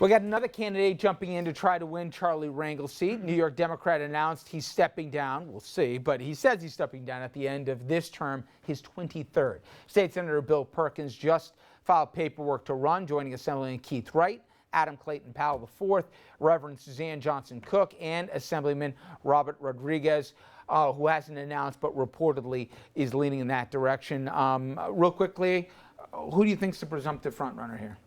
We got another candidate jumping in to try to win Charlie Rangel's seat. New York Democrat announced he's stepping down. We'll see, but he says he's stepping down at the end of this term, his 23rd. State Senator Bill Perkins just filed paperwork to run, joining Assemblyman Keith Wright, Adam Clayton Powell IV, Reverend Suzanne Johnson Cook, and Assemblyman Robert Rodriguez, who hasn't announced but reportedly is leaning in that direction. Real quickly, who do you think is the presumptive frontrunner here?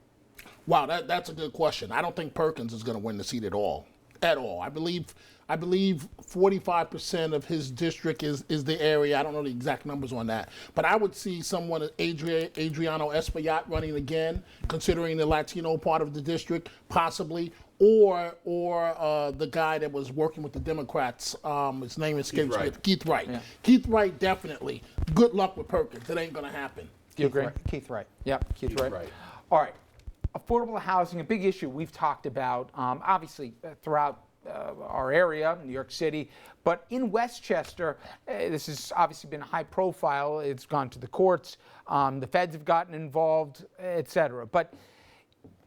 Wow, that's a good question. I don't think Perkins is going to win the seat at all. I believe 45% of his district is the area. I don't know the exact numbers on that, but I would see someone, Adriano Espaillat, running again, considering the Latino part of the district, possibly, or the guy that was working with the Democrats. His name escapes me. Keith Wright. Yeah. Keith Wright, definitely. Good luck with Perkins. It ain't going to happen. Do you agree? Keith Wright. Yeah, Keith Wright. All right. Affordable housing, a big issue we've talked about, obviously, throughout our area, New York City, but in Westchester, this has obviously been high profile. It's gone to the courts. The feds have gotten involved, et cetera. But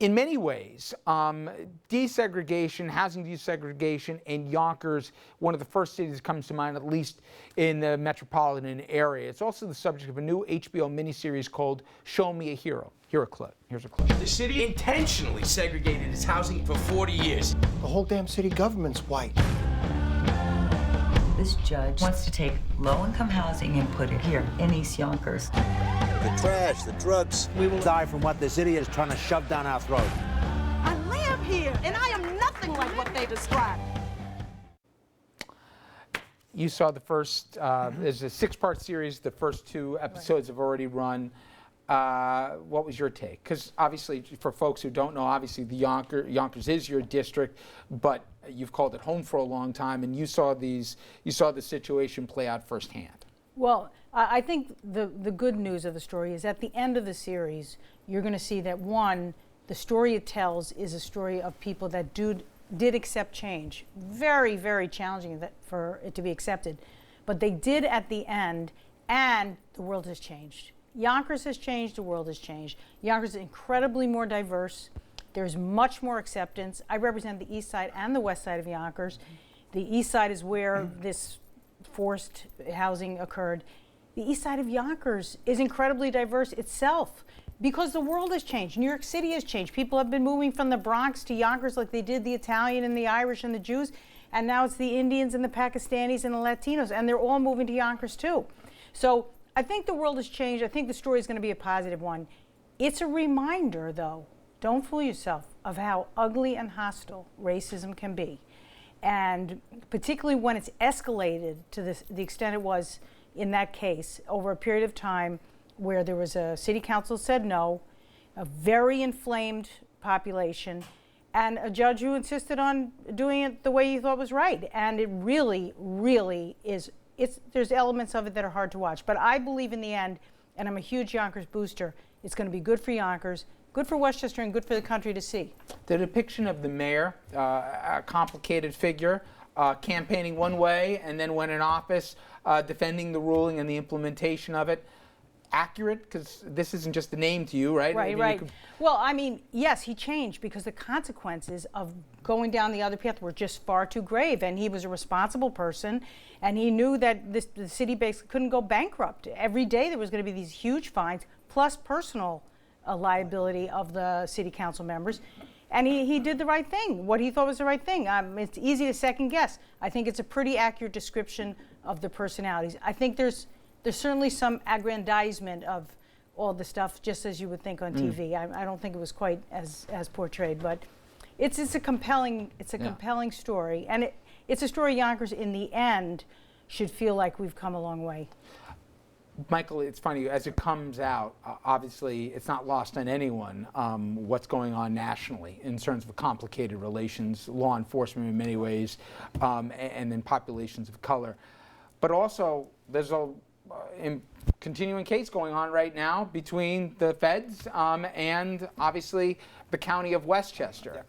in many ways, desegregation, housing desegregation in Yonkers, one of the first cities that comes to mind, at least in the metropolitan area. It's also the subject of a new HBO miniseries called Show Me a Hero. Here's a clip. The city intentionally segregated its housing for 40 years. The whole damn city government's white. This judge wants to take low-income housing and put it here in East Yonkers. The trash, the drugs. We will die from what this idiot is trying to shove down our throat. I live here, and I am nothing like what they describe. You saw the first, there's a 6-part series. The first 2 episodes have already run. What was your take? Because obviously, for folks who don't know, obviously the Yonkers is your district, but you've called it home for a long time, and you saw the situation play out firsthand. Well, I think the good news of the story is at the end of the series, you're going to see that, one, the story it tells is a story of people that did accept change. Very, very challenging for it to be accepted. But they did at the end, and the world has changed. Yonkers has changed, the world has changed. Yonkers is incredibly more diverse. There's much more acceptance. I represent the east side and the west side of Yonkers. The east side is where this forced housing occurred. The east side of Yonkers is incredibly diverse itself because the world has changed. New York City has changed. People have been moving from the Bronx to Yonkers like they did the Italian and the Irish and the Jews, and now it's the Indians and the Pakistanis and the Latinos, and they're all moving to Yonkers too. So I think the world has changed. I think the story is going to be a positive one. It's a reminder, though, don't fool yourself, of how ugly and hostile racism can be. And particularly when it's escalated to the extent it was in that case over a period of time where there was a city council said no, a very inflamed population, and a judge who insisted on doing it the way he thought was right. And it really, really is. There's elements of it that are hard to watch. But I believe in the end, and I'm a huge Yonkers booster, it's going to be good for Yonkers, good for Westchester, and good for the country to see. The depiction of the mayor, a complicated figure, campaigning one way, and then when in office, defending the ruling and the implementation of it, accurate? Because this isn't just a name to you, right? Right. Well, I mean, yes, he changed because the consequences of going down the other path were just far too grave, and he was a responsible person, and he knew that the city basically couldn't go bankrupt. Every day there was going to be these huge fines, plus personal liability of the city council members, and he did the right thing, what he thought was the right thing. It's easy to second guess. I think it's a pretty accurate description of the personalities. I think there's certainly some aggrandizement of all the stuff, just as you would think on TV. I don't think it was quite as portrayed, but it's a compelling compelling story, and it's a story Yonkers in the end should feel like we've come a long way. Michael, it's funny, as it comes out, obviously it's not lost on anyone what's going on nationally in terms of complicated relations, law enforcement in many ways, and then populations of color. But also there's a continuing case going on right now between the feds and obviously the county of Westchester.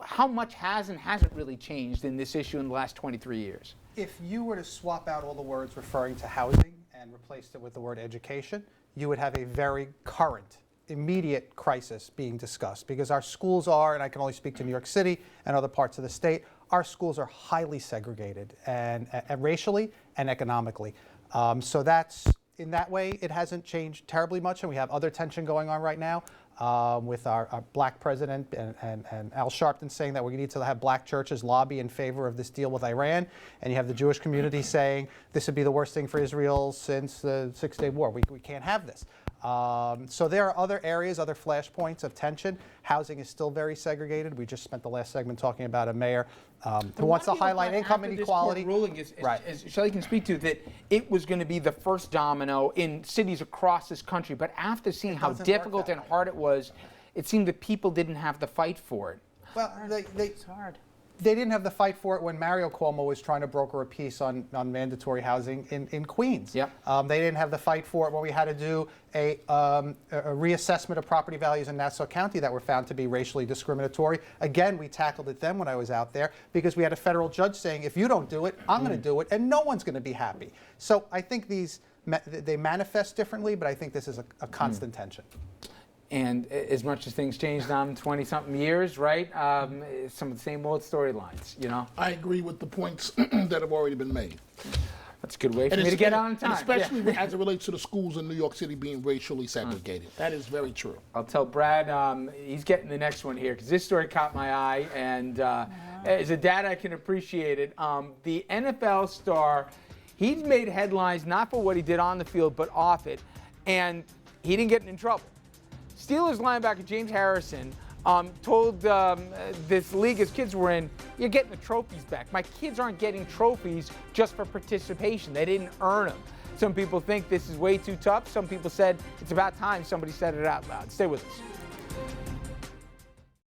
How much has and hasn't really changed in this issue in the last 23 years? If you were to swap out all the words referring to housing and replace it with the word education, you would have a very current immediate crisis being discussed because our schools are, and I can only speak to New York City and other parts of the state, our schools are highly segregated and racially and economically. So that's, in that way, it hasn't changed terribly much, and we have other tension going on right now with our black president and Al Sharpton saying that we need to have black churches lobby in favor of this deal with Iran, and you have the Jewish community saying this would be the worst thing for Israel since the Six-Day War. We can't have this. So there are other areas, other flashpoints of tension. Housing is still very segregated. We just spent the last segment talking about a mayor who wants to highlight income inequality. Ruling is, as Shelley can speak to, that it was going to be the first domino in cities across this country. But after seeing how difficult and hard it was, it seemed that people didn't have the fight for it. Well, It's hard. they didn't have the fight for it when Mario Cuomo was trying to broker a peace on mandatory housing in Queens. Yep. They didn't have the fight for it when we had to do a reassessment of property values in Nassau County that were found to be racially discriminatory. Again, we tackled it then when I was out there because we had a federal judge saying, if you don't do it, I'm going to do it, and no one's going to be happy. So I think they manifest differently, but I think this is a constant tension. And as much as things changed in 20-something years, right? Some of the same old storylines, you know? I agree with the points that have already been made. That's a good way for me to get on time. And especially as it relates to the schools in New York City being racially segregated. That is very true. I'll tell Brad he's getting the next one here because this story caught my eye, and as a dad, I can appreciate it. The NFL star, he's made headlines not for what he did on the field, but off it, and he didn't get in trouble. Steelers linebacker James Harrison told this league his kids were in, you're getting the trophies back. My kids aren't getting trophies just for participation. They didn't earn them. Some people think this is way too tough. Some people said it's about time somebody said it out loud. Stay with us.